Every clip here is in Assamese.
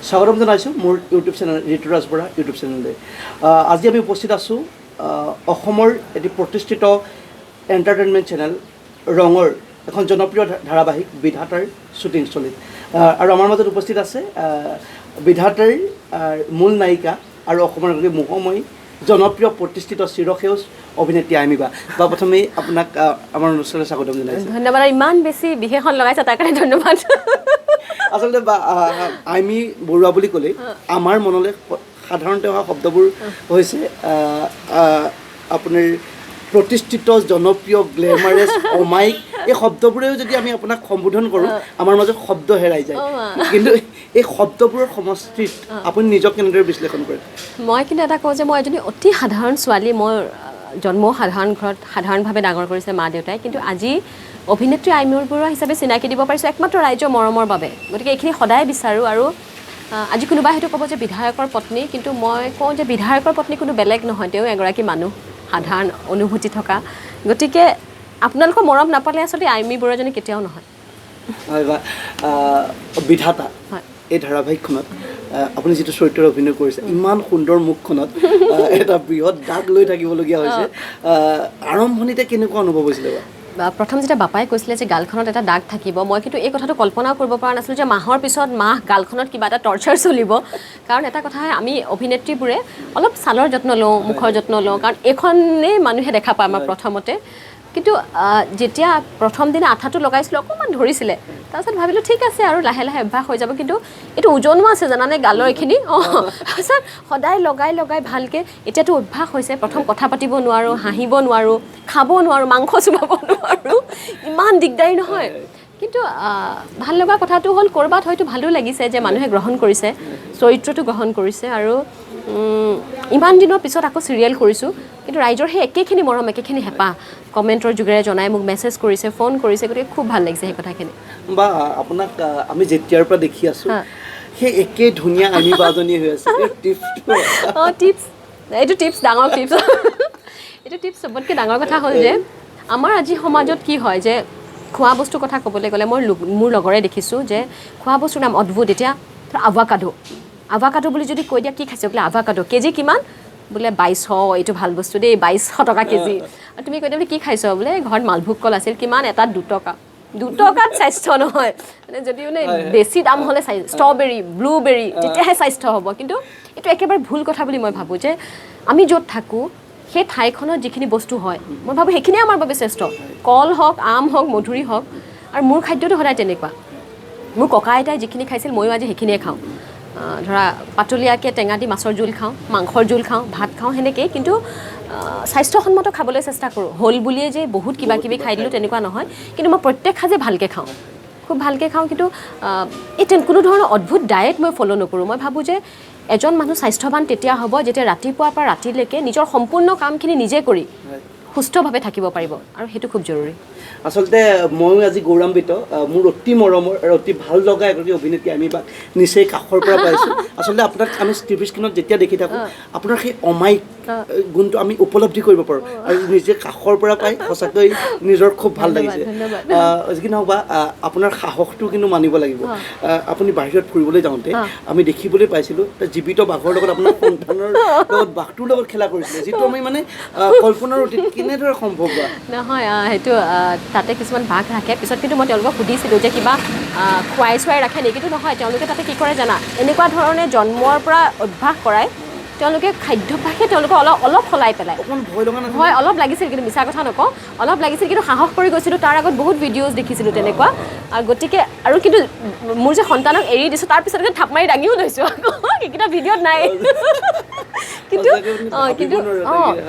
স্বাগতম জনাইছোঁ মোৰ YouTube channel Rituraj Bora YouTube চেনেললৈ। আজি আমি উপস্থিত আছোঁ অসমৰ এটি প্ৰতিষ্ঠিত এণ্টাৰটেইনমেণ্ট চেনেল ৰঙৰ এখন জনপ্ৰিয় ধাৰাবাহিক বিধাতাৰ শ্বুটিংস্থলীত। আৰু আমাৰ মাজত উপস্থিত আছে বিধাতাৰ মূল নায়িকা আৰু অসমৰ এগৰাকী মোহময়ী জনপ্ৰিয় প্ৰতিষ্ঠিত চিৰসেউজ অভিনেত্ৰী আইমি বা। প্ৰথমেই আপোনাক আমাৰ অনুষ্ঠানলৈ স্বাগতম জনাইছোঁ। ধন্যবাদ। ইমান বেছি বিশেষণ লগাইছে তাৰ কাৰণে ধন্যবাদ। আচলতে আইমি বৰুৱা বুলি ক'লে আমাৰ মনলৈ সাধাৰণতে অহা শব্দবোৰ হৈছে আপোনাৰ প্ৰতিষ্ঠিত জনপ্ৰিয় গ্লেমাৰাছ অমায়িক। এই শব্দবোৰেও যদি আমি আপোনাক সম্বোধন কৰোঁ আমাৰ মাজত শব্দ হেৰাই যায়, কিন্তু এই শব্দবোৰৰ সমষ্টিত আপুনি নিজক কেনেদৰে বিশ্লেষণ কৰে? মই কিন্তু এটা কওঁ যে মই এজনী অতি সাধাৰণ ছোৱালী। মোৰ জন্মও সাধাৰণ ঘৰত, সাধাৰণভাৱে ডাঙৰ কৰিছে মা দেউতাই, কিন্তু আজি অভিনেত্ৰী আইমি বৰুৱা হিচাপে চিনাকি দিব পাৰিছোঁ একমাত্ৰ ৰাইজৰ মৰমৰ বাবে। গতিকে এইখিনি সদায় বিচাৰোঁ। আৰু আজি কোনোবাই হয়তো ক'ব যে বিধায়কৰ পত্নী, কিন্তু মই কওঁ যে বিধায়কৰ পত্নী কোনো বেলেগ নহয়, তেওঁ এগৰাকী মানুহ, সাধাৰণ অনুভূতি থকা। গতিকে আপোনালোকৰ মৰম নাপালে আচলতে আইমি বৰুৱাজনী কেতিয়াও নহয়। হয় বা বিধাতা এই ধাৰাবাহিকখনত আপুনি যিটো চৰিত্ৰত অভিনয় কৰিছে, ইমান সুন্দৰ মুখখনত এটা বৃহৎ দাগ লৈ থাকিবলগীয়া হৈছে। আৰম্ভণিতে কেনেকুৱা অনুভৱ হৈছিলে বাৰু? প্ৰথম যেতিয়া বাপাই কৈছিলে যে গালখনত এটা দাগ থাকিব, মই কিন্তু এই কথাটো কল্পনাও কৰিব পৰা নাছিলোঁ যে মাহৰ পিছত মাহ গালখনত কিবা এটা টৰ্চাৰ চলিব। কাৰণ এটা কথা আমি অভিনেত্ৰীবোৰে অলপ ছালৰ যত্ন লওঁ, মুখৰ যত্ন লওঁ, কাৰণ এইখনেই মানুহে দেখা পায় আমাৰ প্ৰথমতে। কিন্তু যেতিয়া প্ৰথম দিনা আঠাটো লগাইছিলোঁ অকণমান ধৰিছিলে, তাৰপিছত ভাবিলোঁ ঠিক আছে আৰু লাহে লাহে অভ্যাস হৈ যাব। কিন্তু এইটো ওজনো আছে জানানে গালৰ এইখিনি। তাৰপিছত সদায় লগাই লগাই ভালকৈ এতিয়াতো অভ্যাস হৈছে। প্ৰথম কথা পাতিব নোৱাৰোঁ, হাঁহিব নোৱাৰোঁ, খাব নোৱাৰোঁ, মাংস চুবাব নোৱাৰোঁ, ইমান দিগদাৰী নহয়। কিন্তু ভাল লগা কথাটো হ'ল ক'ৰবাত হয়তো ভালো লাগিছে যে মানুহে গ্ৰহণ কৰিছে, চৰিত্ৰটো গ্ৰহণ কৰিছে। আৰু ইমান দিনৰ পিছত আকৌ চিৰিয়েল কৰিছোঁ, কিন্তু ৰাইজৰ সেই একেখিনি মৰম, একেখিনি হেঁপাহ কমেণ্টৰ যোগেৰে জনাই, মোক মেছেজ কৰিছে, ফোন কৰিছে। গতিকে খুব ভাল লাগিছে সেই কথাখিনি। বা আপোনাক আমি যেতিয়াৰ পৰা দেখি আছোঁ সেই একে ধুনীয়া আইমি বাজনী হৈ আছে। টিপছ, এইটো টিপছ, ডাঙৰ টিপছ। এইটো টিপছ চবতকৈ ডাঙৰ কথা হ'ল যে আমাৰ আজি সমাজত কি হয় যে খোৱা বস্তুৰ কথা ক'বলৈ গ'লে মই মোৰ লগৰে দেখিছোঁ যে খোৱা বস্তুৰ নাম অদ্ভুত। এতিয়া আভাকাডো বুলি যদি কৈ দিয়া, কি খাইছে বোলে আভাকাডো, কেজি কিমান বোলে 2200, এইটো ভাল বস্তু দেই, 2200 টকা কেজি। আৰু তুমি কৈ দিয়া বোলে কি খাইছ বোলে ঘৰত মালভোগ কল আছিল, কিমান এটাত 2 টকা। 2 টকাত স্বাস্থ্য নহয়, মানে যদি মানে বেছি দাম হ'লে ষ্ট্ৰবেৰী, ব্লুবেৰী, তেতিয়াহে স্বাস্থ্য হ'ব। কিন্তু এইটো একেবাৰে ভুল কথা বুলি মই ভাবোঁ যে আমি য'ত থাকোঁ সেই ঠাইখনত যিখিনি বস্তু হয় মই ভাবোঁ সেইখিনিয়ে আমাৰ বাবে শ্ৰেষ্ঠ। কল হওক, আম হওক, মধুৰি হওক। আৰু মোৰ খাদ্যটো সদায় তেনেকুৱা। মোৰ ককা আইতাই যিখিনি খাইছিল ময়ো আজি সেইখিনিয়ে খাওঁ। ধৰা পাতলীয়াকৈ টেঙা দি মাছৰ জোল খাওঁ, মাংসৰ জোল খাওঁ, ভাত খাওঁ, সেনেকেই। কিন্তু স্বাস্থ্যসন্মত খাবলৈ চেষ্টা কৰোঁ। হ'ল বুলিয়ে যে বহুত কিবা কিবি খাই দিলোঁ তেনেকুৱা নহয়, কিন্তু মই প্ৰত্যেক সাজে ভালকৈ খাওঁ, খুব ভালকৈ খাওঁ। কিন্তু এই কোনো ধৰণৰ অদ্ভুত ডায়েট মই ফ'ল' নকৰোঁ। মই ভাবোঁ যে এজন মানুহ স্বাস্থ্যৱান তেতিয়া হ'ব যেতিয়া ৰাতিপুৱাৰ পৰা ৰাতিলৈকে নিজৰ সম্পূৰ্ণ কামখিনি নিজে কৰি সুস্থভাৱে থাকিব পাৰিব, আৰু সেইটো খুব জৰুৰী। আচলতে ময়ো আজি গৌৰৱান্বিত, মোৰ অতি মৰমৰ আৰু অতি ভাল লগা এগৰাকী অভিনেত্ৰী আমি বা নিচেই কাষৰ পৰা পাইছোঁ। আচলতে আপোনাক আমি টিভি স্ক্ৰীণত যেতিয়া দেখি থাকোঁ আপোনাৰ সেই অমায়িক গুণটো আমি উপলব্ধি কৰিব পাৰোঁ, আৰু নিজে কাষৰ পৰা পাই সঁচাকৈ নিজৰ খুব ভাল লাগিছে। যি নহওক বা আপোনাৰ সাহসটো কিন্তু মানিব লাগিব। আপুনি বাহিৰত ফুৰিবলৈ যাওঁতে আমি দেখিবলৈ পাইছিলোঁ জীৱিত বাঘৰ লগত আপোনাৰ সন্তানৰ লগত বাঘটোৰ লগত খেলা কৰিছিলে, যিটো আমি মানে কল্পনাৰ অতীত কেনেদৰে সম্ভৱ বা নহয়। সেইটো তাতে কিছুমান বাঘ ৰাখে। পিছত কিন্তু মই তেওঁলোকক সুধিছিলোঁ যে কিবা খুৱাই চুৱাই ৰাখে নেকি? কিন্তু নহয়, তেওঁলোকে তাতে কি কৰে জানা, এনেকুৱা ধৰণে জন্মৰ পৰা অভ্যাস কৰায়। তেওঁলোকে খাদ্যভ্যাসে তেওঁলোকে অলপ সলাই পেলায়। হয়, অলপ লাগিছিল, কিন্তু মিছা কথা নকওঁ, অলপ লাগিছিল। কিন্তু সাহস কৰি গৈছিলোঁ। তাৰ আগত বহুত ভিডিঅ'জ দেখিছিলোঁ তেনেকুৱা। গতিকে আৰু কিন্তু মোৰ যে সন্তানক এৰি দিছোঁ তাৰপিছত থাপ মাৰি দাঙিও লৈছোঁ আকৌ, সেইকেইটা ভিডিঅ'ত নাই। কিন্তু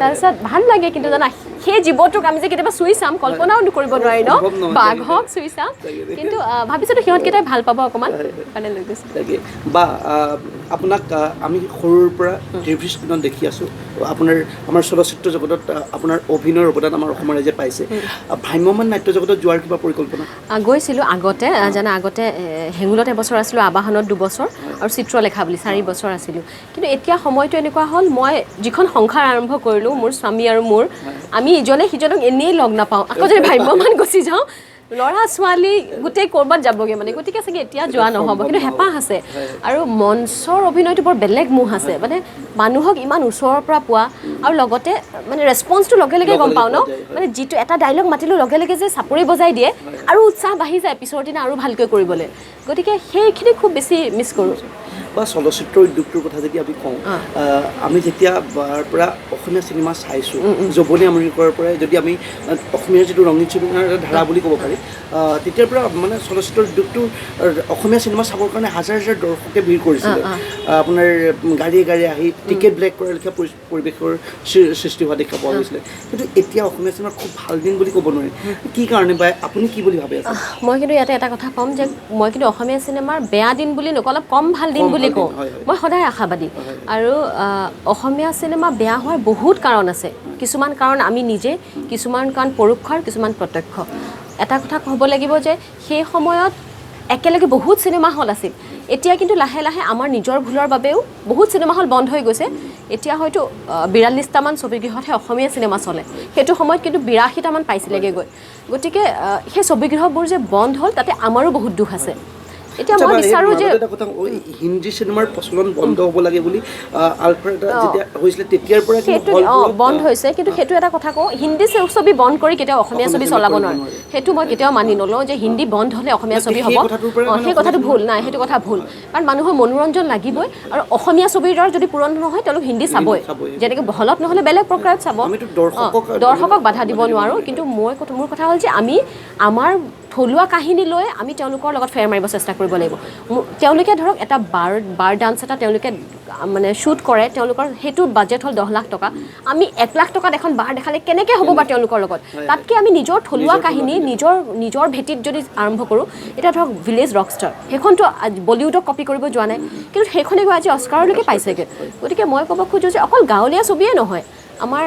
তাৰপিছত ভাল লাগে। কিন্তু জানা, সেই জীৱটোক আমি যে কেতিয়াবা চুই চাম, কল্পনাও কৰিব নোৱাৰি ন, বাঘ হওক চুই চাম। কিন্তু ভাবিছোঁ সিহঁতকেইটাই ভাল পাব অকণমান, কাৰণে লৈ গৈছোঁ। বা আপোনাক আমি সৰুৰ পৰা টিভি স্ক্ৰীণত দেখি আছোঁ। আমাৰ চলচ্চিত্ৰ জগতত আপোনাৰ অভিনয়ৰ অৱদান আমাৰ অসমৰ ৰাইজে পাইছে। ভ্ৰাম্যমাণ নাট্য জগতত যোৱাৰ কিবা পৰিকল্পনা? গৈছিলোঁ আগতে, জানা, আগতে হেঙুলত এবছৰ আছিলোঁ, আবাহনত 2 বছৰ, আৰু চিত্ৰলেখা বুলি 4 বছৰ আছিলোঁ। কিন্তু এতিয়া সময়টো এনেকুৱা হ'ল, মই যিখন সংসাৰ আৰম্ভ কৰিলোঁ, মোৰ স্বামী আৰু আমি ইজনে সিজনক এনেই লগ নাপাওঁ। আকৌ যদি ভ্ৰাম্যমাণ গুচি যাওঁ, ল'ৰা ছোৱালী গোটেই ক'ৰবাত যাবগৈ মানে, গতিকে চাগে এতিয়া যোৱা নহ'ব, কিন্তু হেঁপাহ আছে। আৰু মঞ্চৰ অভিনয়টো বৰ বেলেগ মোহ আছে, মানে মানুহক ইমান ওচৰৰ পৰা পোৱা, আৰু লগতে মানে ৰেছপন্সটো লগে লগে গম পাওঁ ন, মানে যিটো এটা ডাইলগ মাতিলোঁ লগে লগে যে চাপৰি বজাই দিয়ে আৰু উৎসাহ বাঢ়ি যায় পিছৰ দিনা আৰু ভালকৈ কৰিবলৈ, গতিকে সেইখিনি খুব বেছি মিছ কৰোঁ। বা চলচ্চিত্ৰ উদ্যোগটোৰ কথা যদি আমি কওঁ, আমি যেতিয়া পৰা অসমীয়া চিনেমা চাইছোঁ, জবনি আমৰিকৰ পৰাই যদি আমি অসমীয়াৰ যিটো ৰঙীন চিনেমাৰ ধাৰা বুলি ক'ব পাৰি, তেতিয়াৰ পৰা মানে চলচ্চিত্ৰ উদ্যোগটো অসমীয়া চিনেমা চাবৰ কাৰণে হাজাৰ হাজাৰ দৰ্শকে ভিৰ কৰিছিলে। আপোনাৰ গাড়ীয়ে গাড়ীয়ে আহি টিকেট ব্লেক কৰাৰ লেখীয়া পৰিৱেশৰ সৃষ্টি হোৱা দেখা পোৱা গৈছিলে। কিন্তু এতিয়া অসমীয়া চিনেমা খুব ভাল দিন বুলি ক'ব নোৱাৰি, কি কাৰণে বা আপুনি কি বুলি ভাবে? মই কিন্তু ইয়াতে এটা কথা ক'ম যে মই কিন্তু অসমীয়া চিনেমাৰ বেয়া দিন বুলি নকওঁ, অলপ কম ভাল দিন বুলি কওঁ। মই সদায় আশাবাদী, আৰু অসমীয়া চিনেমা বেয়া হোৱাৰ বহুত কাৰণ আছে। কিছুমান কাৰণ আমি নিজে, কিছুমান কাৰণ পৰোক্ষ আৰু কিছুমান প্ৰত্যক্ষ। এটা কথা ক'ব লাগিব যে সেই সময়ত একেলগে বহুত চিনেমা হল আছিল, এতিয়া কিন্তু লাহে লাহে আমাৰ নিজৰ ভুলৰ বাবেও বহুত চিনেমা হল বন্ধ হৈ গৈছে। এতিয়া হয়তো 42টামান ছবিগৃহতহে অসমীয়া চিনেমা চলে, সেইটো সময়ত কিন্তু 82টামান পাইছিলেগৈ গৈ। গতিকে সেই ছবিগৃহবোৰ যে বন্ধ হ'ল তাতে আমাৰো বহুত দুখ আছে। এতিয়া মই বিচাৰোঁ যে হিন্দী চিনেমাৰ প্ৰচলন বন্ধ হ'ব লাগে বুলি আলফ্ৰেড যেতিয়া হৈছিলে তেতিয়াৰ পৰা সেইটো বন্ধ হৈছে, কিন্তু সেইটো এটা কথা কওঁ, হিন্দী ছবি বন্ধ কৰি কেতিয়াও অসমীয়া ছবি চলাব নোৱাৰে, সেইটো মই কেতিয়াও মানি নলওঁ যে হিন্দী বন্ধ হ'লে অসমীয়া ছবি হ'ব। সেই কথাটো ভুল নাই, সেইটো কথা ভুল, কাৰণ মানুহৰ মনোৰঞ্জন লাগিবই, আৰু অসমীয়া ছবিৰ দ্বাৰা যদি পূৰণ নহয় তেওঁলোক হিন্দী চাবই, যেনেকৈ হলত নহ'লে বেলেগ প্ৰকাৰত চাব। দৰ্শকক বাধা দিব নোৱাৰোঁ, কিন্তু মোৰ কথা হ'ল যে আমি আমাৰ থলুৱা কাহিনী লৈ আমি তেওঁলোকৰ লগত ফেৰ মাৰিব চেষ্টা কৰিব লাগিব। তেওঁলোকে ধৰক এটা বাৰ ডান্স এটা তেওঁলোকে মানে শ্বুট কৰে, তেওঁলোকৰ সেইটো বাজেট হ'ল 10 লাখ টকা, আমি 1 লাখ টকাত এখন বাৰ দেখালে কেনেকৈ হ'ব বা তেওঁলোকৰ লগত? তাতকৈ আমি নিজৰ থলুৱা কাহিনী নিজৰ ভেটিত যদি আৰম্ভ কৰোঁ, এতিয়া ধৰক ভিলেজ ৰকষ্টাৰ, সেইখনতো বলিউডক কপি কৰিব যোৱা নাই, কিন্তু সেইখনে গৈ আজি অস্কাৰলৈকে পাইছেগৈ। গতিকে মই ক'ব খোজোঁ যে অকল গাঁৱলীয়া ছবিয়ে নহয়, আমাৰ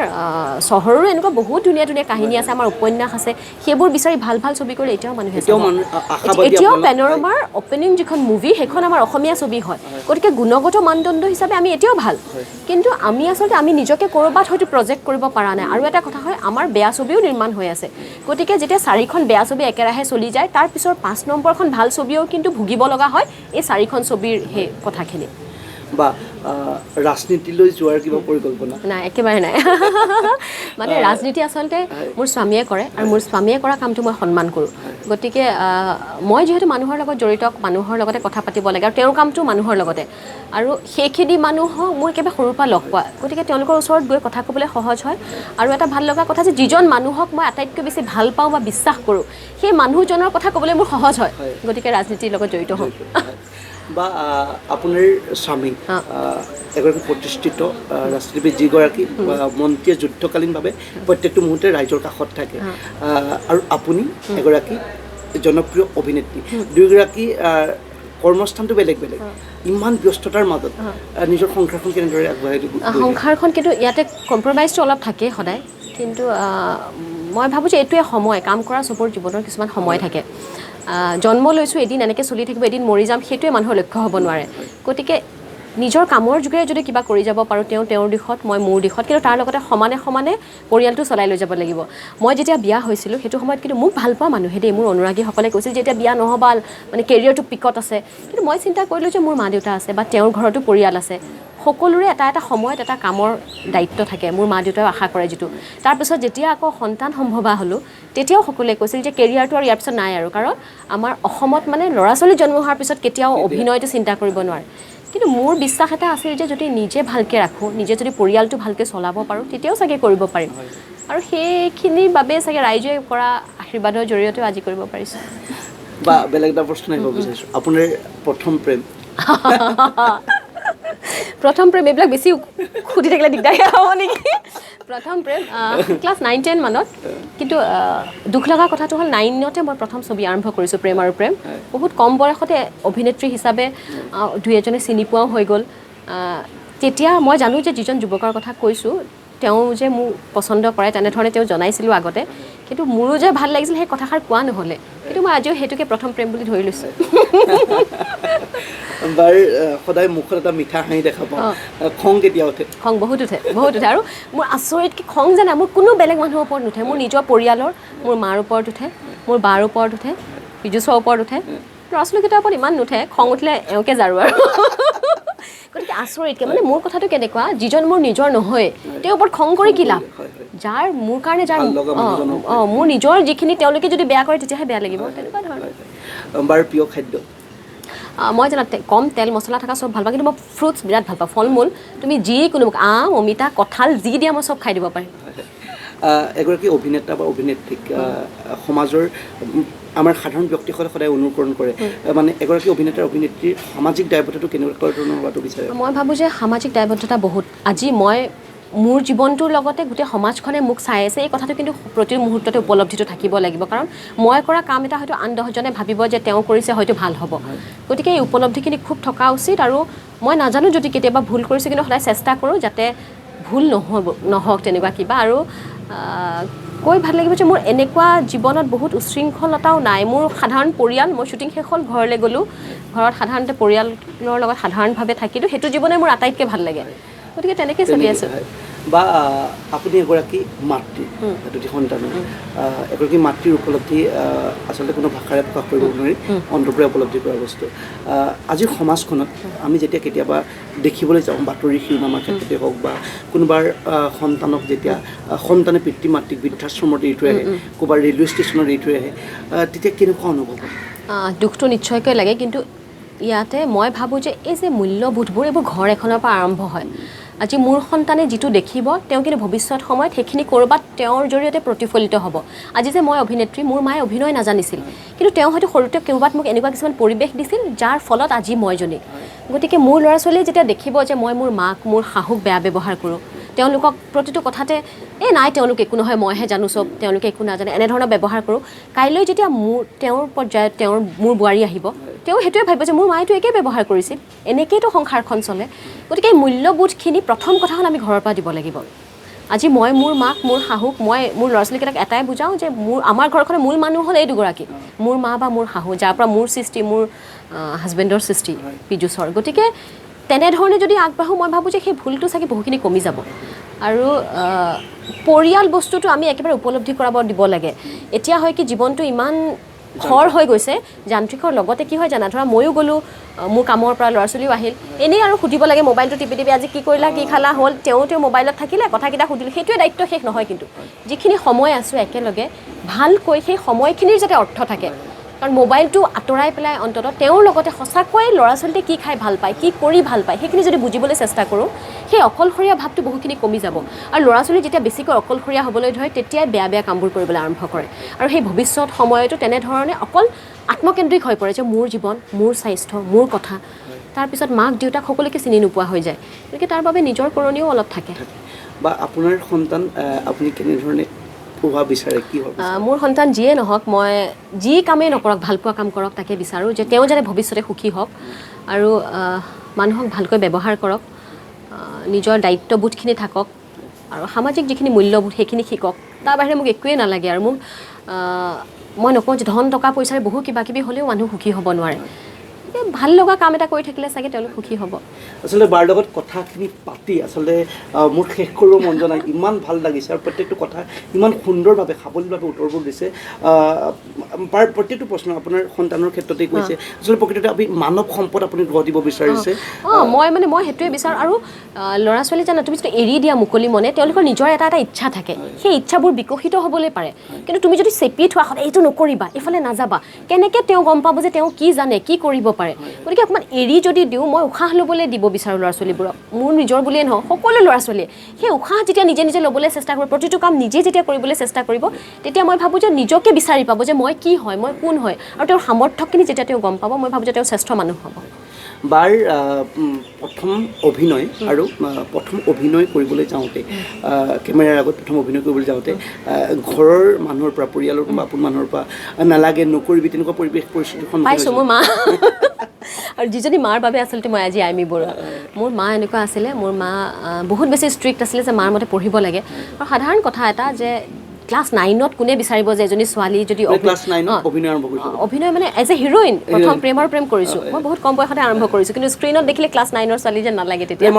চহৰৰো এনেকুৱা বহুত ধুনীয়া ধুনীয়া কাহিনী আছে, আমাৰ উপন্যাস আছে, সেইবোৰ বিচাৰি ভাল ভাল ছবি কৰি এতিয়াও মানুহে চাব। এতিয়াও পেন'ৰামাৰ অপেনিং যিখন মুভি, সেইখন আমাৰ অসমীয়া ছবি হয়, গতিকে গুণগত মানদণ্ড হিচাপে আমি এতিয়াও ভাল, কিন্তু আমি আচলতে আমি নিজকে ক'ৰবাত হয়তো প্ৰজেক্ট কৰিব পৰা নাই। আৰু এটা কথা হয়, আমাৰ বেয়া ছবিও নিৰ্মাণ হৈ আছে, গতিকে যেতিয়া 4খন বেয়া ছবি একেৰাহে চলি যায়, তাৰ পিছৰ 5 নম্বৰখন ভাল ছবিও কিন্তু ভুগিব লগা হয় এই 4খন ছবিৰ সেই কথাখিনি। বা ৰাজনীতিলৈ যোৱাৰ কিবা পৰিকল্পনা নাই? একেবাৰে নাই। মানে ৰাজনীতি আচলতে মোৰ স্বামীয়ে কৰে, আৰু মোৰ স্বামীয়ে কৰা কামটো মই সন্মান কৰোঁ। গতিকে মই যিহেতু মানুহৰ লগত জড়িত, মানুহৰ লগতে কথা পাতিব লাগে, আৰু তেওঁৰ কামটো মানুহৰ লগতে, আৰু সেইখিনি মানুহক মোৰ একেবাৰে সৰুৰ পৰা লগ পোৱা, গতিকে তেওঁলোকৰ ওচৰত গৈ কথা ক'বলৈ সহজ হয়। আৰু এটা ভাল লগা কথা যে যিজন মানুহক মই আটাইতকৈ বেছি ভাল পাওঁ বা বিশ্বাস কৰোঁ, সেই মানুহজনৰ কথা ক'বলৈ মোৰ সহজ হয়, গতিকে ৰাজনীতিৰ লগত জড়িত হওঁ। বা আপোনাৰ স্বামী এগৰাকী প্ৰতিষ্ঠিত ৰাজনীতিবিদ, যিগৰাকী মন্ত্ৰীয়ে যুদ্ধকালীনভাৱে প্ৰত্যেকটো মুহূৰ্তে ৰাইজৰ কাষত থাকে, আৰু আপুনি এগৰাকী জনপ্ৰিয় অভিনেত্ৰী, দুয়োগৰাকী কৰ্মস্থানটো বেলেগ বেলেগ, ইমান ব্যস্ততাৰ মাজত নিজৰ সংসাৰখন কেনেদৰে আগবঢ়াই দিব? সংসাৰখন কিন্তু ইয়াতে কম্প্ৰমাইজটো অলপ থাকেই সদায়, কিন্তু মই ভাবোঁ যে এইটোৱে সময়, কাম কৰা চবৰ জীৱনৰ কিছুমান সময় থাকে। জন্ম লৈছোঁ, এদিন এনেকৈ চলি থাকিব, এদিন মৰি যাম, সেইটোৱে মানুহৰ লক্ষ্য হ'ব নোৱাৰে। গতিকে নিজৰ কামৰ যোগেৰে যদি কিবা কৰি যাব পাৰোঁ, তেওঁৰ দিশত, মই মোৰ দিশত, কিন্তু তাৰ লগতে সমানে সমানে পৰিয়ালটো চলাই লৈ যাব লাগিব। মই যেতিয়া বিয়া হৈছিলোঁ, সেইটো সময়ত কিন্তু মোক ভাল পোৱা মানুহে দেই, মোৰ অনুৰাগীসকলে কৈছিল যে এতিয়া বিয়া নহ'বা, মানে কেৰিয়াৰটো পিকত আছে, কিন্তু মই চিন্তা কৰিলোঁ যে মোৰ মা দেউতা আছে, বা তেওঁৰ ঘৰতো পৰিয়াল আছে, সকলোৰে এটা এটা সময়ত এটা কামৰ দায়িত্ব থাকে, মোৰ মা দেউতাও আশা কৰে যিটো। তাৰপিছত যেতিয়া আকৌ সন্তান সম্ভৱা হ'লোঁ, তেতিয়াও সকলোৱে কৈছিল যে কেৰিয়াৰটো আৰু ইয়াৰ পিছত নাই আৰু, কাৰণ আমাৰ অসমত মানে ল'ৰা ছোৱালী জন্ম হোৱাৰ পিছত কেতিয়াও অভিনয়টো চিন্তা কৰিব নোৱাৰে। কিন্তু মোৰ বিশ্বাস এটা আছিল যে যদি নিজে ভালকৈ ৰাখোঁ, নিজে যদি পৰিয়ালটো ভালকৈ চলাব পাৰোঁ, তেতিয়াও চাগে কৰিব পাৰিম, আৰু সেইখিনিৰ বাবে চাগে ৰাইজে কৰা আশীৰ্বাদৰ জৰিয়তেও আজি কৰিব পাৰিছোঁ। বা বেলেগ এটা প্ৰশ্ন আহিব বিচাৰিছোঁ, আপোনাৰ প্ৰথম প্ৰেম? প্ৰথম প্ৰেম এইবিলাক বেছি সুধি থাকিলে দিগদাৰী হ'ব নেকি? প্ৰথম প্ৰেম ক্লাছ 9-10 মানত, কিন্তু দুখ লগা কথাটো হ'ল 9তে মই প্ৰথম ছবি আৰম্ভ কৰিছোঁ, প্ৰেম আৰু প্ৰেম। বহুত কম বয়সতে অভিনেত্ৰী হিচাপে 2-এজনে চিনি পোৱাও হৈ গ'ল। তেতিয়া মই জানো যে যিজন যুৱকৰ কথা কৈছোঁ, তেওঁ যে মোক পচন্দ কৰে, তেনেধৰণে তেওঁ জনাইছিলোঁ আগতে, কিন্তু মোৰো যে ভাল লাগিছিল সেই কথাষাৰ কোৱা নহ'লে, কিন্তু মই আজিও সেইটোকে প্ৰথম প্ৰেম বুলি ধৰি লৈছোঁ। বাৰ সদায় মুখত এটা মিঠা হাঁহি দেখা পাওঁ, খং কেতিয়া উঠে? খং বহুত উঠে, বহুত উঠে, আৰু মোৰ আচৰিতকৈ খং জানা মোৰ কোনো বেলেগ মানুহৰ ওপৰত নুঠে, মোৰ নিজৰ পৰিয়ালৰ, মোৰ মাৰ ওপৰত উঠে। মোৰ বাৰ ওপৰত উঠে, পীযুষৰ ওপৰত উঠে, ল'ৰা ছোৱালীকেইটাৰ ওপৰত ইমান নুঠে, খং উঠিলে এওঁকে জাৰো আৰু গতিকে আচৰিতকৈ মানে মোৰ কথাটো কেনেকুৱা, যিজন মোৰ নিজৰ নহয় তেওঁৰ ওপৰত খং কৰি কি লাভ, যাৰ মোৰ কাৰণে যাৰ মোৰ নিজৰ যিখিনি তেওঁলোকে যদি বেয়া কৰে তেতিয়াহে বেয়া লাগিব, তেনেকুৱা ধৰণৰ। বাৰ প্ৰিয় খাদ্য? মই জানা কম তেল মছলা থকা চব ভাল পাওঁ, কিন্তু মই ফ্ৰুটছ বিৰাট ভাল পাওঁ, ফল মূল তুমি যিকোনো আম অমিতা কঁঠাল যি দিয়া মই চব খাই দিব পাৰিম। এগৰাকী অভিনেতা বা অভিনেত্ৰীক সমাজৰ আমাৰ সাধাৰণ ব্যক্তিসকলে সদায় অনুকৰণ কৰে, মানে এগৰাকী অভিনেতা অভিনেত্ৰীৰ সামাজিক দায়বদ্ধতাটো কেনেকুৱা ধৰণৰ হোৱাটো বিচাৰে? মই ভাবোঁ যে সামাজিক দায়বদ্ধতা বহুত, আজি মই মোৰ জীৱনটোৰ লগতে গোটেই সমাজখনে মোক চাই আছে, এই কথাটো কিন্তু প্ৰতি মুহূৰ্ততে উপলব্ধিটো থাকিব লাগিব, কাৰণ মই কৰা কাম এটা হয়তো আন 10জনে ভাবিব যে তেওঁ কৰিছে হয়তো ভাল হ'ব, গতিকে এই উপলব্ধিখিনি খুব থকা উচিত। আৰু মই নাজানো যদি কেতিয়াবা ভুল কৰিছোঁ, কিন্তু সদায় চেষ্টা কৰোঁ যাতে ভুল নহওক তেনেকুৱা কিবা। আৰু কৈ ভাল লাগিব যে মোৰ এনেকুৱা জীৱনত বহুত উশৃংখলতাও নাই, মোৰ সাধাৰণ পৰিয়াল, মই শ্বুটিং শেষ হ'ল ঘৰলৈ গ'লোঁ, ঘৰত সাধাৰণতে পৰিয়ালৰ লগত সাধাৰণভাৱে থাকিলোঁ, সেইটো জীৱনে মোৰ আটাইতকৈ ভাল লাগে, গতিকে তেনেকৈ চলি আছোঁ। বা আপুনি এগৰাকী মাতৃ, দুটি সন্তানৰ এগৰাকী মাতৃৰ উপলব্ধি আচলতে কোনো ভাষাৰে প্ৰকাশ কৰিব নোৱাৰি, অন্তৰপৰা উপলব্ধি কৰা বস্তু। আজিৰ সমাজখনত আমি যেতিয়া কেতিয়াবা দেখিবলৈ যাওঁ বাতৰি শিৰোনামাৰ ক্ষেত্ৰতে হওক বা কোনোবাৰ সন্তানক যেতিয়া সন্তানে পিতৃ মাতৃক বৃদ্ধাশ্ৰমত এৰি থৈ আহে, ক'ৰবাৰ ৰেলৱে ষ্টেচনত এৰি থৈ আহে, তেতিয়া কেনেকুৱা অনুভৱ হয়? দুখটো নিশ্চয়কৈ লাগে, কিন্তু ইয়াতে মই ভাবোঁ যে এই যে মূল্যবোধবোৰ এইবোৰ ঘৰ এখনৰ পৰা আৰম্ভ হয়। আজি মোৰ সন্তানে যিটো দেখিব তেওঁ কিন্তু ভৱিষ্যত সময়ত সেইখিনি ক'ৰবাত তেওঁৰ জৰিয়তে প্ৰতিফলিত হ'ব। আজি যে মই অভিনেত্ৰী, মোৰ মায়ে অভিনয় নাজানিছিল, কিন্তু তেওঁ হয়তো সৰুতে ক'ৰবাত মোক এনেকুৱা কিছুমান পৰিৱেশ দিছিল যাৰ ফলত আজি মইজনী। গতিকে মোৰ ল'ৰা ছোৱালীয়ে যেতিয়া দেখিব যে মই মোৰ মাক মোৰ শাহুক বেয়া ব্যৱহাৰ কৰোঁ, তেওঁলোকক প্ৰতিটো কথাতে নাই তেওঁলোক একো নহয় মইহে জানো চব, তেওঁলোকে একো নাজানে, এনেধৰণৰ ব্যৱহাৰ কৰোঁ, কাইলৈ যেতিয়া তেওঁৰ পৰ্যায়ত মোৰ বোৱাৰী আহিব, তেওঁ সেইটোৱে ভাবিব যে মোৰ মায়েতো একেই ব্যৱহাৰ কৰিছিল, এনেকৈতো সংসাৰখন চলে। গতিকে এই মূল্যবোধখিনি প্ৰথম কথা হ'ল আমি ঘৰৰ পৰা দিব লাগিব। আজি মই মোৰ মাক মোৰ শাহুক মই মোৰ ল'ৰা ছোৱালীকেইটাক এটাই বুজাওঁ যে আমাৰ ঘৰখনৰ মূল মানুহ হ'ল এই দুগৰাকী, মোৰ মা বা মোৰ শাহু, যাৰ পৰা মোৰ সৃষ্টি, মোৰ হাজবেণ্ডৰ সৃষ্টি পীযুষৰ। গতিকে তেনেধৰণে যদি আগবাঢ়োঁ, মই ভাবোঁ যে সেই ভুলটো চাগে বহুখিনি কমি যাব। আৰু পৰিয়াল বস্তুটো আমি একেবাৰে উপলব্ধি কৰাব দিব লাগে। এতিয়া হয় কি জীৱনটো ইমান খৰ হৈ গৈছে, যান্ত্ৰিকৰ লগতে কি হয় জানা, ধৰা ময়ো গ'লোঁ মোৰ কামৰ পৰা, ল'ৰা ছোৱালীও আহিল, এনেই আৰু সুধিব লাগে মোবাইলটো টিপি আজি কি কৰিলা কি খালা হ'ল, তেওঁ মোবাইলত থাকিলে কথাকেইটা সুধিলোঁ, সেইটোৱে দায়িত্ব শেষ নহয়। কিন্তু যিখিনি সময় আছোঁ একেলগে ভালকৈ সেই সময়খিনিৰ যাতে অৰ্থ থাকে, কাৰণ মোবাইলটো আঁতৰাই পেলাই অন্ততঃ তেওঁৰ লগতে সঁচাকৈয়ে ল'ৰা ছোৱালীয়ে কি খাই ভাল পায়, কি কৰি ভাল পায়, সেইখিনি যদি বুজিবলৈ চেষ্টা কৰোঁ, সেই অকলশৰীয়া ভাৱটো বহুখিনি কমি যাব। আৰু ল'ৰা ছোৱালী যেতিয়া বেছিকৈ অকলশৰীয়া হ'বলৈ ধৰে, তেতিয়াই বেয়া বেয়া কামবোৰ কৰিবলৈ আৰম্ভ কৰে, আৰু সেই ভৱিষ্যত সময়তো তেনেধৰণে অকল আত্মকেন্দ্ৰিক হৈ পৰে যে মোৰ জীৱন, মোৰ স্বাস্থ্য, মোৰ কথা, তাৰপিছত মাক দেউতাক সকলোকে চিনি নোপোৱা হৈ যায়। গতিকে তাৰ বাবে নিজৰ কৰণীও অলপ থাকে। বা আপোনাৰ সন্তান আপুনি কেনেধৰণে পোৱা বিচাৰে, কি হ'ব? মোৰ সন্তান যিয়ে নহওক, মই যি কামেই নকৰক ভাল পোৱা কাম কৰক, তাকে বিচাৰোঁ যে তেওঁ যাতে ভৱিষ্যতে সুখী হওক আৰু মানুহক ভালকৈ ব্যৱহাৰ কৰক, নিজৰ দায়িত্ববোধখিনি থাকক, আৰু সামাজিক যিখিনি মূল্যবোধ সেইখিনি শিকক। তাৰ বাহিৰে মোক একোৱেই নালাগে। আৰু মোক মই নকওঁ যে ধন টকা পইচাৰে বহু কিবা কিবি হ'লেও মানুহ সুখী হ'ব নোৱাৰে, ভাল লগা কাম এটা কৰি থাকিলে চাগে তেওঁলোক সুখী হ'ব। আচলতে বাৰ লগত কথাখিনি পাতি আচলতে মোৰ শেষ কৰিব মন যোৱা নাই, ইমান ভাল লাগিছে, আৰু প্ৰত্যেকটো কথা ইমান সুন্দৰভাৱে সাৱলীলভাৱে উত্তৰবোৰ দিছে। প্ৰত্যেকটো প্ৰশ্ন আপোনাৰ সন্তানৰ ক্ষেত্ৰতেই কৈছে, আচলতে প্ৰকৃততে আপুনি মানৱ সম্পদ আপুনি গঢ় দিব বিচাৰিছে। মই সেইটোৱে বিচাৰোঁ। আৰু ল'ৰা ছোৱালী জানা, তুমি যদি এৰি দিয়া মুকলি মনে, তেওঁলোকৰ নিজৰ এটা ইচ্ছা থাকে, সেই ইচ্ছাবোৰ বিকশিত হ'বলৈ পাৰে, কিন্তু তুমি যদি চেপি থোৱা সদায় এইটো নকৰিবা, এইফালে নাযাবা, কেনেকৈ তেওঁ গম পাব যে তেওঁ কি জানে, কি কৰিব পাৰে? গতিকে অকণমান এৰি যদি দিওঁ, মই উশাহ ল'বলৈ দিব বিচাৰোঁ ল'ৰা ছোৱালীবোৰক, মোৰ নিজৰ বুলিয়ে নহয় সকলো ল'ৰা ছোৱালীয়ে সেই উশাহ যেতিয়া নিজে নিজে ল'বলৈ চেষ্টা কৰিব, প্ৰতিটো কাম নিজে যেতিয়া কৰিবলৈ চেষ্টা কৰিব, তেতিয়া মই ভাবোঁ যে নিজকে বিচাৰি পাব যে মই কি হয়, মই কোন হয়, আৰু তেওঁৰ সামৰ্থ্যখিনি যেতিয়া তেওঁ গম পাব, মই ভাবোঁ যে তেওঁ শ্ৰেষ্ঠ মানুহ হ'ব। বাৰ প্ৰথম অভিনয় আৰু প্ৰথম অভিনয় কৰিবলৈ যাওঁতে, কেমেৰাৰ আগত প্ৰথম অভিনয় কৰিবলৈ যাওঁতে ঘৰৰ মানুহৰ পৰা, পৰিয়ালৰ বা আপোন মানুহৰ পৰা নালাগে নকৰিবি তেনেকুৱা পৰিস্থিতিখন পাইছোঁ মোৰ মা আৰু যিজনী মাৰ বাবে আচলতে মই আজি আইমি বৰুৱা। মোৰ মা এনেকুৱা আছিলে, মোৰ মা বহুত বেছি ষ্ট্ৰিক্ট আছিলে যে মাৰ মতে পঢ়িব লাগে, আৰু সাধাৰণ কথা এটা যে ক্লাছ 9ত কোনে বিচাৰিব যে এজনী ছোৱালী যদি ক্লাছ 9ত অভিনয় আৰম্ভ কৰিছিল অভিনয় মানে এজ এ হিৰোইন প্ৰথম প্ৰেম কৰিছোঁ মই বহুত কম বয়সতে আৰম্ভ কৰিছোঁ কিন্তু স্ক্ৰীণত দেখিলে ক্লাছ 9ৰ ছোৱালী যেন নালাগে তেতিয়া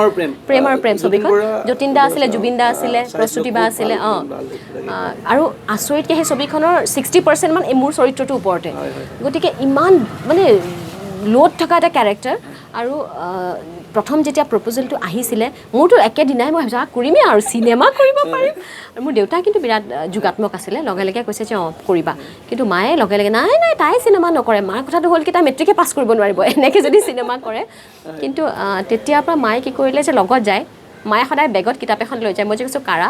প্ৰেমৰ প্ৰেম ছবিখন যতীন দা আছিলে জুবিন দা আছিলে প্ৰস্তুতি বা আছিলে আৰু আচৰিতকৈ সেই ছবিখনৰ 60% মান মোৰ চৰিত্ৰটোৰ ওপৰতে গতিকে ইমান মানে লোড থকা এটা কেৰেক্টাৰ আৰু প্ৰথম যেতিয়া প্ৰপ'জেলটো আহিছিলে মোৰতো একেদিনাই মই ভাবিছোঁ কৰিমেই আৰু চিনেমা কৰিব পাৰিম আৰু মোৰ দেউতা কিন্তু বিৰাট যোগাত্মক আছিলে লগে লগে কৈছে যে কৰিবা কিন্তু মায়ে লগে লগে নাই তাই চিনেমা নকৰে মাৰ কথাটো হ'ল কি তাই মেট্ৰিকে পাছ কৰিব নোৱাৰিব এনেকৈ যদি চিনেমা কৰে কিন্তু তেতিয়াৰ পৰা মায়ে কি কৰিলে যে লগত যায় মায়ে সদায় বেগত কিতাপ এখন লৈ যায় মই যে কৈছোঁ কাৰা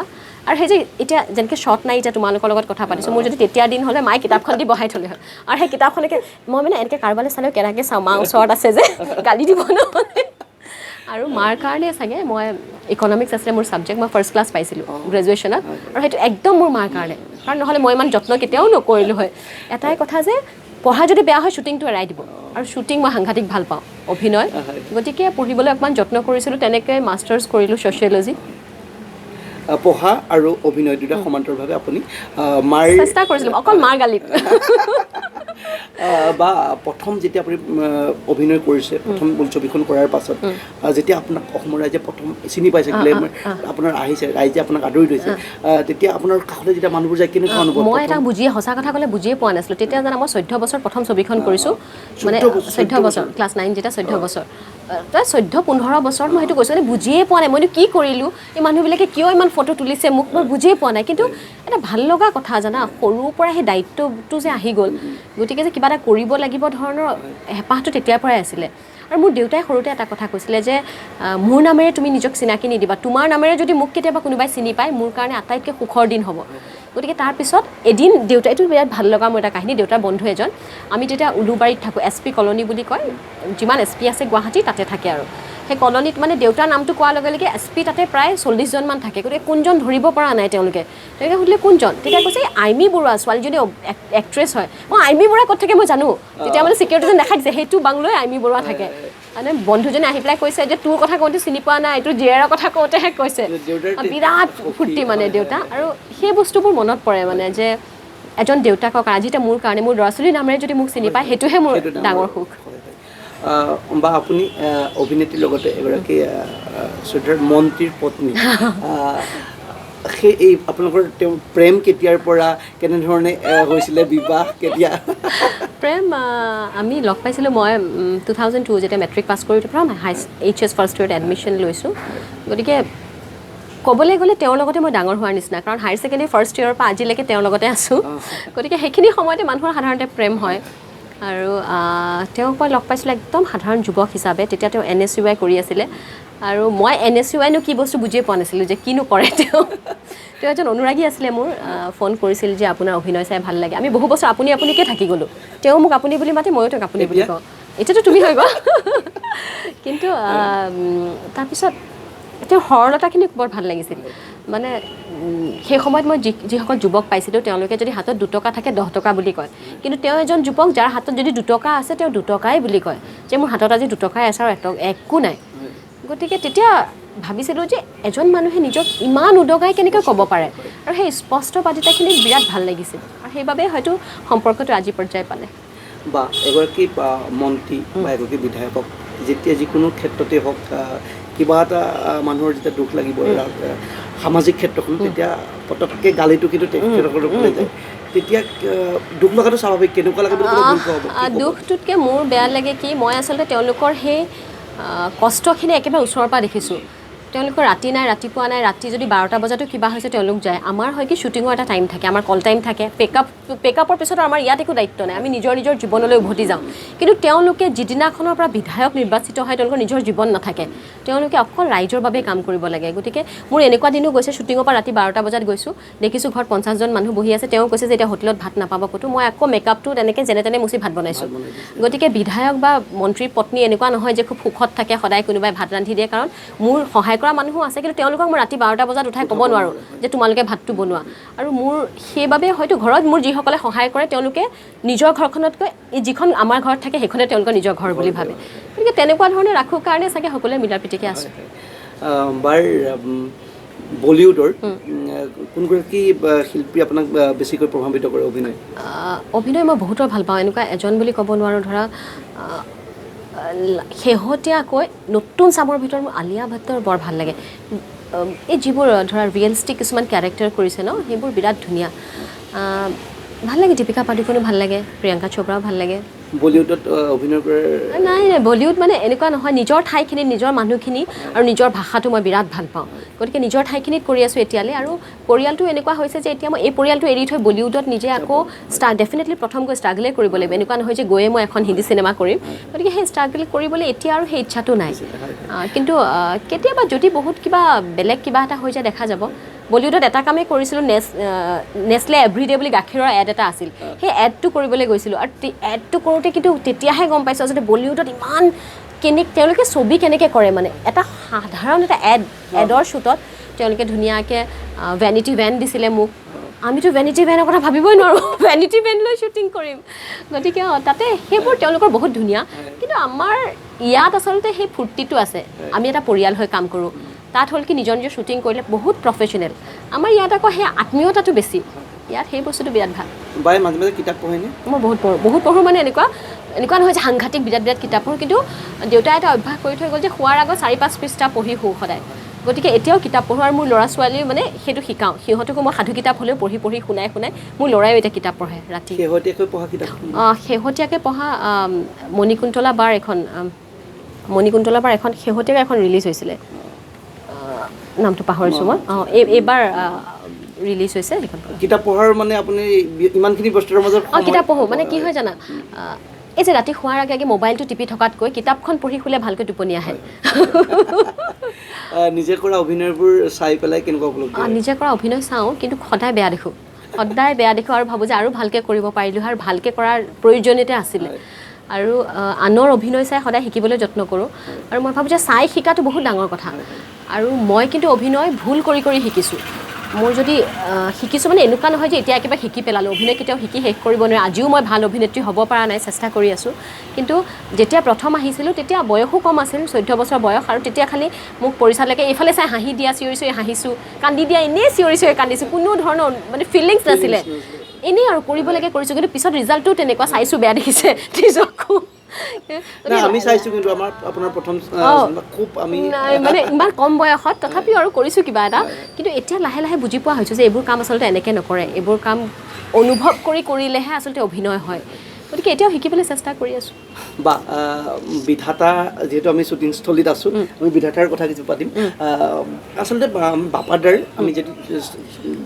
আৰু সেই যে এতিয়া যেনেকৈ শ্বৰ্ট নাই এতিয়া তোমালোকৰ লগত কথা পাতিছোঁ মোৰ যদি তেতিয়া দিন হ'লে মায়ে কিতাপখন দি বহাই থ'লে হয় আৰু সেই কিতাপখনকে মই মানে এনেকৈ কাৰোবালৈ চালেও কেনেকৈ চাওঁ মা ওচৰত আছে যে গালি দিব নহ'লে আৰু মাৰ কাৰণে চাগে মই ইকনমিক্স আছিলে মোৰ ছাবজেক্ট মই ফাৰ্ষ্ট ক্লাছ পাইছিলোঁ গ্ৰেজুৱেশ্যনত আৰু সেইটো একদম মোৰ মাৰ কাৰণে কাৰণ নহ'লে মই ইমান যত্ন কেতিয়াও নকৰিলোঁ হয় এটাই কথা যে পঢ়া যদি বেয়া হয় শ্বুটিংটো এৰাই দিব আৰু শ্বুটিং মই সাংঘাতিক ভাল পাওঁ অভিনয় গতিকে পঢ়িবলৈ অকণমান যত্ন কৰিছিলোঁ তেনেকৈ মাষ্টাৰ্ছ কৰিলোঁ ছ'চিয়লজি পঢ়া আৰু অভিনয় দুটা সমান্তৰভাৱে আপুনি মাৰ চেষ্টা কৰিছিলোঁ অকল মাৰ গালিত বা প্ৰথম যেতিয়া আপুনি অভিনয় কৰিছে প্ৰথম বোলছবিখন কৰাৰ পাছত যেতিয়া আপোনাক অসমৰ ৰাইজে প্ৰথম চিনি পাইছে আপোনাৰ আহিছে ৰাইজে আপোনাক আদৰি লৈছে তেতিয়া আপোনাৰ কাষতে যেতিয়া মানুহবোৰ যায় কেনেকুৱা অনুভৱ মই এটা সঁচা কথা ক'লে বুজিয়ে পোৱা নাছিলোঁ তেতিয়া জানা মই 14 বছৰ প্ৰথম ছবিখন কৰিছোঁ মানে 14 বছৰ ক্লাছ 9 যেতিয়া 14 বছৰ তই 14-15 বছৰত মই সেইটো কৈছোঁ মানে বুজিয়ে পোৱা নাই মইতো কি কৰিলোঁ এই মানুহবিলাকে কিয় ইমান ফটো তুলিছে মোক মই বুজিয়ে পোৱা নাই কিন্তু এটা ভাল লগা কথা জানা সৰুৰ পৰা সেই দায়িত্বটো যে আহি গ'ল গতিকে যে কিবা এটা কৰিব লাগিব ধৰণৰ হেঁপাহটো তেতিয়াৰ পৰাই আছিলে আৰু মোৰ দেউতাই সৰুতে এটা কথা কৈছিলে যে মোৰ নামেৰে তুমি নিজক চিনাকি নিদিবা তোমাৰ নামেৰে যদি মোক কেতিয়াবা কোনোবাই চিনি পায় মোৰ কাৰণে আটাইতকৈ সুখৰ দিন হ'ব গতিকে তাৰপিছত এদিন দেউতাই এইটো বিৰাট ভাল লগা মোৰ এটা কাহিনী দেউতাৰ বন্ধু এজন আমি তেতিয়া উলুবাৰীত থাকোঁ SP কলনী বুলি কয় যিমান SP আছে গুৱাহাটী তাতে থাকে আৰু সেই কলনীত মানে দেউতাৰ নামটো কোৱাৰ লগে লগে SP তাতে প্ৰায় 40জনমান থাকে গতিকে কোনজন ধৰিব পৰা নাই তেওঁলোকে সুধিলে কোনজন তেতিয়া কৈছে আইমি বৰুৱা ছোৱালীজনী এক্ট্ৰেছ হয় মই আইমি বৰুৱা ক'ত থাকে মই জানো তেতিয়া মানে চিকিউৰিটিজন দেখাই দিছে সেইটো বাংলোৱে আইমি বৰুৱা থাকে মানে বন্ধুজনে আহি পেলাই কৈছে যে তোৰ কথা কওঁতে চিনি পোৱা নাই এইটো জীয়েৰৰ কথা কওঁতেহে কৈছে বিৰাট ফূৰ্তি মানে দেউতা আৰু সেই বস্তুবোৰ মনত পৰে মানে যে এজন দেউতাকক আজি এতিয়া মোৰ কাৰণে মোৰ ল'ৰা ছোৱালীৰ নামেৰে যদি মোক চিনি পায় সেইটোহে মোৰ ডাঙৰ সুখ বা আপুনি অভিনেত্ৰীৰ লগতে এগৰাকী শ্ৰদ্ধাৰ মন্ত্ৰীৰ পত্নী সেই এই আপোনালোকৰ তেওঁ প্ৰেম কেতিয়াৰ পৰা কেনেধৰণে হৈছিলে বিবাহ কেতিয়া প্ৰেম আমি লগ পাইছিলোঁ মই 2002 যেতিয়া মেট্ৰিক পাছ কৰি প্ৰথম HS ফাৰ্ষ্ট ইয়েৰত এডমিশ্যন লৈছোঁ গতিকে ক'বলৈ গ'লে তেওঁৰ লগতে মই ডাঙৰ হোৱাৰ নিচিনা কাৰণ হায়াৰ ছেকেণ্ডেৰী ফাৰ্ষ্ট ইয়েৰৰ পৰা আজিলৈকে তেওঁৰ লগতে আছোঁ গতিকে সেইখিনি সময়তে মানুহৰ সাধাৰণতে প্ৰেম হয় আৰু তেওঁক মই লগ পাইছিলোঁ একদম সাধাৰণ যুৱক হিচাপে তেতিয়া তেওঁ NSUI কৰি আছিলে আৰু মই NSUIনো কি বস্তু বুজিয়ে পোৱা নাছিলোঁ যে কিনো কৰে তেওঁ এজন অনুৰাগী আছিলে মোৰ ফোন কৰিছিল যে আপোনাৰ অভিনয় চাই ভাল লাগে আমি বহু বছৰ আপুনিকে থাকি গ'লোঁ তেওঁ মোক আপুনি বুলি মাতে ময়ো তেওঁক আপুনি বুলি কওঁ এতিয়াতো তুমি হৈ গ'ল কিন্তু তাৰপিছত তেওঁ সৰলতাখিনি বৰ ভাল লাগিছিল মানে সেই সময়ত মই যিসকল যুৱক পাইছিলোঁ তেওঁলোকে যদি হাতত 2 টকা থাকে 10 টকা বুলি কয় কিন্তু তেওঁ এজন যুৱক যাৰ হাতত যদি 2 টকা আছে তেওঁ 2 টকাই বুলি কয় যে মোৰ হাতত আজি 2 টকাই আছে আৰু একো নাই গতিকে তেতিয়া ভাবিছিলোঁ যে এজন মানুহে নিজক ইমান উদগাই কেনেকৈ ক'ব পাৰে আৰু সেই স্পষ্টবাদিতাখিনি বিৰাট ভাল লাগিছিল আৰু সেইবাবে হয়তো সম্পৰ্কটো আজি পৰ্যায় পালে বা এগৰাকী মন্ত্ৰী বা এগৰাকী বিধায়কক যেতিয়া যিকোনো ক্ষেত্ৰতে হওক কিবা এটা মানুহৰ যেতিয়া দুখ লাগিব সামাজিক ক্ষেত্ৰখন তেতিয়া পটককৈ গালিটো কিন্তু তেখেতসকলৰ ওলাই যায় তেতিয়া দুখ লগাটো স্বাভাৱিক কেনেকুৱা লাগে দুখটোতকৈ মোৰ বেয়া লাগে কি মই আচলতে তেওঁলোকৰ সেই কষ্টখিনি একেবাৰে ওচৰৰ পৰা দেখিছোঁ তেওঁলোকৰ ৰাতি নাই ৰাতিপুৱা নাই ৰাতি যদি 12টা বজাতো কিবা হৈছে তেওঁলোক যায় আমাৰ হয় কি শ্বুটিঙৰ এটা টাইম থাকে আমাৰ কল টাইম থাকে পেকআপৰ পিছত আমাৰ ইয়াত একো দায়িত্ব নাই আমি নিজৰ জীৱনলৈ উভতি যাওঁ কিন্তু তেওঁলোকে যিদিনাখনৰ পৰা বিধায়ক নিৰ্বাচিত হয় তেওঁলোকৰ নিজৰ জীৱন নাথাকে তেওঁলোকে অকল ৰাইজৰ বাবে কাম কৰিব লাগে গতিকে মোৰ এনেকুৱা দিনো গৈছে শ্বুটিঙৰ পৰা ৰাতি 12টা বজাত গৈছোঁ দেখিছোঁ ঘৰত 50জন মানুহ বহি আছে তেওঁ কৈছে যে এতিয়া হোটেলত ভাত নাপাব ক'তো মই আকৌ মেকআপটো তেনেকৈ যেনে তেনে মুচি ভাত বনাইছোঁ গতিকে বিধায়ক বা মন্ত্ৰীৰ পত্নী এনেকুৱা নহয় যে খুব সুখত থাকে সদায় কোনোবাই ভাত ৰান্ধি দিয়ে কাৰণ মোৰ সহায় কৰা মানুহো আছে কিন্তু তেওঁলোকক মই ৰাতি 12টা বজাত উঠাই ক'ব নোৱাৰোঁ যে তোমালোকে ভাতটো বনোৱা আৰু মোৰ সেইবাবে হয়তো ঘৰত মোৰ যিসকলে সহায় কৰে তেওঁলোকে নিজৰ ঘৰখনতকৈ যিখন আমাৰ ঘৰত থাকে সেইখনে তেওঁলোকৰ নিজৰ ঘৰ বুলি ভাবে গতিকে তেনেকুৱা ধৰণে ৰাখোঁ কাৰণে চাগে সকলোৱে মিলা প্ৰীতিকে আছোঁ বাৰ বলিউডৰ কোনগৰাকী শিল্পী আপোনাক বেছিকৈ প্ৰভাৱিত কৰে অভিনয়? অভিনয় মই বহুতৰ ভাল পাওঁ, এনেকুৱা এজন বুলি ক'ব নোৱাৰোঁ। ধৰা শেহতীয়াকৈ নতুন চামৰ ভিতৰত মোৰ আলিয়া ভাটৰ বৰ ভাল লাগে। এই যিবোৰ ধৰা ৰিয়েলিষ্টিক কিছুমান কেৰেক্টাৰ কৰিছে ন, সেইবোৰ বিৰাট ধুনীয়া, ভাল লাগে। দীপিকা পাডুকনো ভাল লাগে, প্ৰিয়ংকা চোপ্ৰাও ভাল লাগে। বলিউডত অভিনয় কৰে? নাই বলিউড মানে এনেকুৱা নহয়, নিজৰ ঠাইখিনিত নিজৰ মানুহখিনি আৰু নিজৰ ভাষাটো মই বিৰাট ভাল পাওঁ। গতিকে নিজৰ ঠাইখিনিত কৰি আছোঁ এতিয়ালৈ। আৰু পৰিয়ালটো এনেকুৱা হৈছে যে এতিয়া মই এই পৰিয়ালটো এৰি থৈ বলিউডত নিজে আকৌ ডেফিনেটলি প্ৰথম গৈ ষ্ট্ৰাগলেই কৰিব লাগিব। এনেকুৱা নহয় যে গৈয়ে মই এখন হিন্দী চিনেমা কৰিম। গতিকে সেই ষ্ট্ৰাগল কৰিবলৈ এতিয়া আৰু সেই ইচ্ছাটো নাই। কিন্তু কেতিয়াবা যদি বহুত কিবা বেলেগ কিবা এটা হৈ যায় দেখা যাব। বলিউডত এটা কামেই কৰিছিলোঁ, নেছলে এভৰিডে বুলি গাখীৰৰ এড এটা আছিল, সেই এডটো কৰিবলৈ গৈছিলোঁ। আৰু এডটো কৰোঁতে কিন্তু তেতিয়াহে গম পাইছোঁ আচলতে বলিউডত ইমান তেওঁলোকে ছবি কেনেকৈ কৰে। মানে এটা সাধাৰণ এটা এডৰ শ্বুটত তেওঁলোকে ধুনীয়াকৈ ভেনিটি ভেন দিছিলে মোক। আমিতো ভেনিটি ভেনৰ কথা ভাবিবই নোৱাৰোঁ, ভেনিটি ভেন লৈ শ্বুটিং কৰিম। গতিকে তাতে সেইবোৰ তেওঁলোকৰ বহুত ধুনীয়া। কিন্তু আমাৰ ইয়াত আচলতে সেই ফূৰ্তিটো আছে, আমি এটা পৰিয়াল হৈ কাম কৰোঁ। তাত হ'ল কি নিজৰ নিজৰ শ্বুটিং কৰিলে বহুত প্ৰফেশ্যনেল। আমাৰ ইয়াত আকৌ সেই আত্মীয়তাটো বেছি, ইয়াত সেই বস্তুটো বিৰাট ভাল। বাই মাজে মাজে কিতাপ পঢ়েনে? মই বহুত পঢ়োঁ। মানে এনেকুৱা নহয় যে সাংঘাতিক বিৰাট কিতাপ পঢ়োঁ, কিন্তু দেউতাই এটা অভ্যাস কৰি থৈ গ'ল যে শোৱাৰ আগত 4-5 পৃষ্ঠা পঢ়ি শুওঁ সদায়। গতিকে এতিয়াও কিতাপ পঢ়োৱাৰ মোৰ ল'ৰা ছোৱালীও মানে সেইটো শিকাওঁ। সিহঁতকো মই সাধু কিতাপ হ'লেও পঢ়ি শুনাই মোৰ ল'ৰাইও এতিয়া কিতাপ পঢ়ে ৰাতি। শেহতীয়াকৈ পঢ়া কিতাপ? শেহতীয়াকৈ পঢ়া মণিকুন্তলা বাৰ এখন শেহতীয়াকৈ এখন ৰিলিজ হৈছিলে, নামটো পাহৰিছোঁ মই। এইবাৰ ৰিলিজ হৈছে সেইখন। কিতাপ পঢ়াৰ মানে আপুনি ইমানখিনি বস্তুৰ মাজত? কিতাপ পঢ়োঁ। মানে কি হয় জানা, এই যে ৰাতি শোৱাৰ আগে মোবাইলটো টিপি থকাতকৈ কিতাপখন পঢ়ি শুলে ভালকৈ টোপনি আহে। নিজে কৰা অভিনয়বোৰ চাই পেলাই কেনেকুৱা উপলব্ধি? নিজে কৰা অভিনয় চাওঁ, কিন্তু সদায় বেয়া দেখোঁ আৰু ভাবোঁ যে আৰু ভালকৈ কৰিব পাৰিলোঁ আৰু ভালকৈ কৰাৰ প্ৰয়োজনীয়তা আছিলে। আৰু আনৰ অভিনয় চাই সদায় শিকিবলৈ যত্ন কৰোঁ। আৰু মই ভাবোঁ যে চাই শিকাটো বহুত ডাঙৰ কথা। আৰু মই কিন্তু অভিনয় ভুল কৰি শিকিছোঁ। মোৰ যদি শিকিছোঁ মানে এনেকুৱা নহয় যে এতিয়া একেবাৰে শিকি পেলালোঁ। অভিনয় কেতিয়াও শিকি শেষ কৰিব নোৱাৰে। আজিও মই ভাল অভিনেত্ৰী হ'ব পৰা নাই, চেষ্টা কৰি আছোঁ। কিন্তু যেতিয়া প্ৰথম আহিছিলোঁ তেতিয়া বয়সো কম আছিল, 14 বছৰ বয়স। আৰু তেতিয়া খালি মোক পৰিচালকে এইফালে চাই হাঁহি দিয়া, চিঞৰি হাঁহিছোঁ, কান্দি দিয়া এনেই চিঞৰি কান্দিছোঁ, কোনো ধৰণৰ মানে ফিলিংছ নাছিলে। এনেই আৰু কৰিব লাগে কৰিছোঁ। কিন্তু পিছত ৰিজাল্টটো তেনেকুৱা, চাইছোঁ বেয়া দেখিছে নিজকো। আমি চাইছোঁ কিন্তু আপোনাৰ প্ৰথম খুব আমি মানে ইমান কম বয়সত তথাপিও আৰু কৰিছোঁ কিবা এটা। কিন্তু এতিয়া লাহে লাহে বুজি পোৱা হৈছোঁ যে এইবোৰ কাম আচলতে এনেকৈ নকৰে, এইবোৰ কাম অনুভৱ কৰিলেহে আচলতে অভিনয় হয়। গতিকে এতিয়াও শিকিবলৈ চেষ্টা কৰি আছোঁ। বা বিধাতা, যিহেতু আমি শ্বুটিংস্থলীত আছোঁ, আমি বিধাতাৰ কথা কিছু পাতিম। আচলতে বাপাদাৰ আমি যদি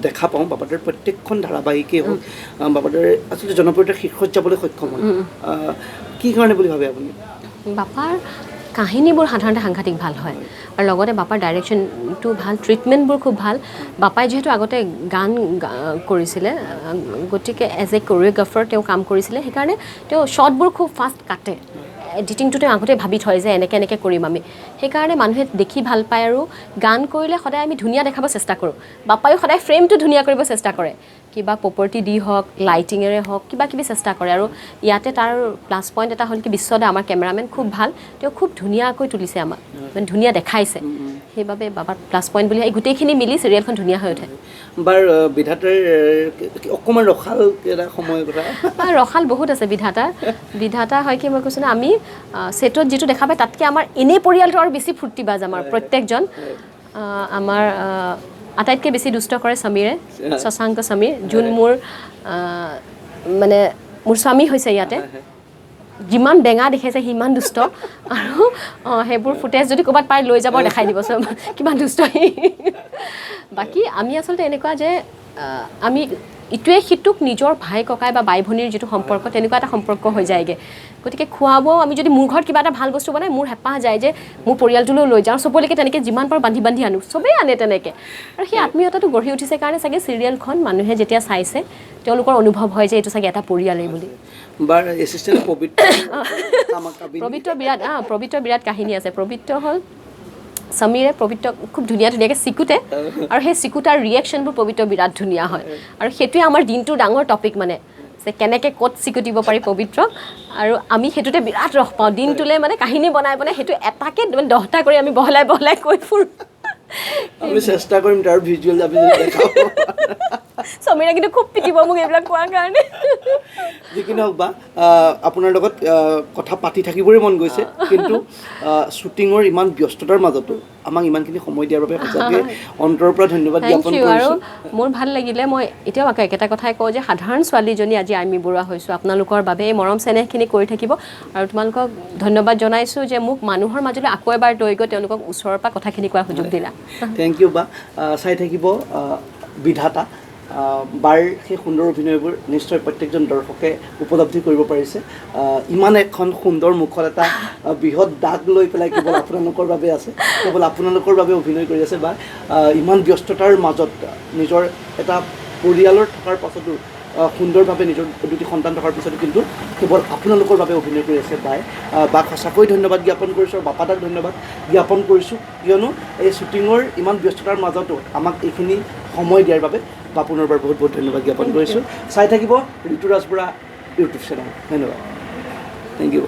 দেখা পাওঁ, বাপাদাৰ প্ৰত্যেকখন ধাৰাবাহিকেই হওক, বাপাদাৰ আচলতে জনপ্ৰিয়তাৰ শীৰ্ষত যাবলৈ সক্ষম হয়। কি কাৰণে বুলি ভাবে আপুনি? বাপাৰ কাহিনীবোৰ সাধাৰণতে সাংঘাতিক ভাল হয়, আৰু লগতে বাপাৰ ডাইৰেকশ্যনটো ভাল, ট্ৰিটমেণ্টবোৰ খুব ভাল। বাপাই যিহেতু আগতে গান কৰিছিলে, গতিকে এজ এ কোৰিঅ'গ্ৰাফাৰ তেওঁ কাম কৰিছিলে, সেইকাৰণে তেওঁ শ্বটবোৰ খুব ফাষ্ট কাটে। এডিটিংটো তেওঁ আগতে ভাবি থয় যে এনেকৈ কৰিম আমি, সেইকাৰণে মানুহে দেখি ভাল পায়। আৰু গান কৰিলে সদায় আমি ধুনীয়া দেখাব চেষ্টা কৰোঁ। বাপায়ো সদায় ফ্ৰেমটো ধুনীয়া কৰিব চেষ্টা কৰে, কিবা প্ৰপাৰ্টি দি হওক, লাইটিঙেৰে হওক, কিবা কিবি চেষ্টা কৰে। আৰু ইয়াতে তাৰ প্লাছ পইণ্ট এটা হ'ল কি, বিশ্বদা আমাৰ কেমেৰামেন খুব ভাল, তেওঁ খুব ধুনীয়াকৈ তুলিছে আমাক, মানে ধুনীয়া দেখাইছে। সেইবাবে বাবাৰ প্লাছ পইণ্ট বুলি এই গোটেইখিনি মিলি চিৰিয়েলখন ধুনীয়া হৈ উঠে। বাৰ বিধাতাৰ অকণমান ৰসাল এটা সময়ৰ কথা? ৰসাল বহুত আছে বিধাতা হয় কি, মই কৈছোঁ না, আমি ছেটত যিটো দেখা পায় তাতকৈ আমাৰ এনেই পৰিয়ালটো আৰু বেছি ফূৰ্তিবাজ আমাৰ প্ৰত্যেকজন। আমাৰ আটাইতকৈ বেছি দুষ্ট কৰে সমীৰে, শশাংক সমীৰ, যোন মোৰ মানে মোৰ স্বামী হৈছে ইয়াতে। যিমান বেঙা দেখাইছে সিমান দুষ্ট। আৰু সেইবোৰ ফুটেজ যদি ক'ৰবাত পাই লৈ যাব, দেখাই দিব চব কিমান দুষ্ট সি। বাকী আমি আচলতে এনেকুৱা যে আমি ইটোৱে সিটোক নিজৰ ভাই ককাই বা বাই ভনীৰ যিটো সম্পৰ্ক, তেনেকুৱা এটা সম্পৰ্ক হৈ যায়গৈ। গতিকে খোৱা বোৱাও আমি যদি মোৰ ঘৰত কিবা এটা ভাল বস্তু বনাই, মোৰ হেঁপাহ যায় যে মোৰ পৰিয়ালটোলৈ লৈ যাওঁ, চবলৈকে তেনেকৈ যিমান পাৰোঁ বান্ধি আনো, চবেই আনে তেনেকৈ। আৰু সেই আত্মীয়তাটো গঢ়ি উঠিছে কাৰণে চাগে চিৰিয়েলখন মানুহে যেতিয়া চাইছে তেওঁলোকৰ অনুভৱ হয় যে এইটো চাগে এটা পৰিয়ালেই বুলি। পবিত্ৰ বিৰাট কাহিনী আছে। পবিত্ৰ হ'ল সমীৰে পবিত্ৰক খুব ধুনীয়াকৈ চিকুতে, আৰু সেই চিকুতাৰ ৰিয়েকশ্যনবোৰ পবিত্ৰ বিৰাট ধুনীয়া হয়। আৰু সেইটোৱে আমাৰ দিনটোৰ ডাঙৰ টপিক, মানে যে কেনেকৈ ক'ত চিকুটিব পাৰি পবিত্ৰক। আৰু আমি সেইটোতে বিৰাট ৰস পাওঁ দিনটোলৈ, মানে কাহিনী বনাই সেইটো এটাকে মানে 10টা কৰি আমি বহলাই কৈ ফুৰোঁ। আমি চেষ্টা কৰিম তাৰ ভিজুৱেল আমি দেখাব। সমীৰা কিন্তু খুব পিটিব মোক এইবিলাক কোৱাৰ কাৰণে। যি কি নহওক বা আপোনাৰ লগত কথা পাতি থাকিবৰে মন গৈছে, কিন্তু শ্বুটিঙৰ ইমান ব্যস্ততাৰ মাজতো আমাক ইমানখিনি সময় দিয়াৰ বাবে সঁচাকৈ অন্তৰৰ পৰা ধন্যবাদ থেংক জ্ঞাপন ইউ। আৰু কৰিছোঁ। মোৰ ভাল লাগিলে, মই এতিয়াও আকৌ একেটা কথাই কওঁ যে সাধাৰণ ছোৱালীজনী আজি আৰ্মি বৰুৱা হৈছোঁ আপোনালোকৰ বাবে। এই মৰম চেনেহখিনি কৰি থাকিব আৰু তোমালোকক ধন্যবাদ জনাইছোঁ যে মোক মানুহৰ মাজলৈ আকৌ এবাৰ লৈ গৈ তেওঁলোকক ওচৰৰ পৰা কথাখিনি কোৱাৰ সুযোগ দিলা। থেংক ইউ বা চাই থাকিব বিধাতা। বাৰ সেই সুন্দৰ অভিনয়বোৰ নিশ্চয় প্ৰত্যেকজন দৰ্শকে উপলব্ধি কৰিব পাৰিছে। ইমান এখন সুন্দৰ মুখত এটা বৃহৎ দাগ লৈ পেলাই কেৱল আপোনালোকৰ বাবে আছে, কেৱল আপোনালোকৰ বাবে অভিনয় কৰি আছে। বা ইমান ব্যস্ততাৰ মাজত নিজৰ এটা পৰিয়ালৰ থকাৰ পাছতো সুন্দৰভাৱে নিজৰ দুটি সন্তান থকাৰ পিছতো কিন্তু কেৱল আপোনালোকৰ বাবে অভিনয় কৰি আছে বাই। বাক সঁচাকৈ ধন্যবাদ জ্ঞাপন কৰিছোঁ আৰু বাপাদাক ধন্যবাদ জ্ঞাপন কৰিছোঁ, কিয়নো এই শ্বুটিঙৰ ইমান ব্যস্ততাৰ মাজতো আমাক এইখিনি সময় দিয়াৰ বাবে বা পুনৰবাৰ বহুত বহুত ধন্যবাদ জ্ঞাপন কৰিছোঁ। চাই থাকিব ঋতুৰাজ বৰা ইউটিউব চেনেল। ধন্যবাদ, থেংক ইউ।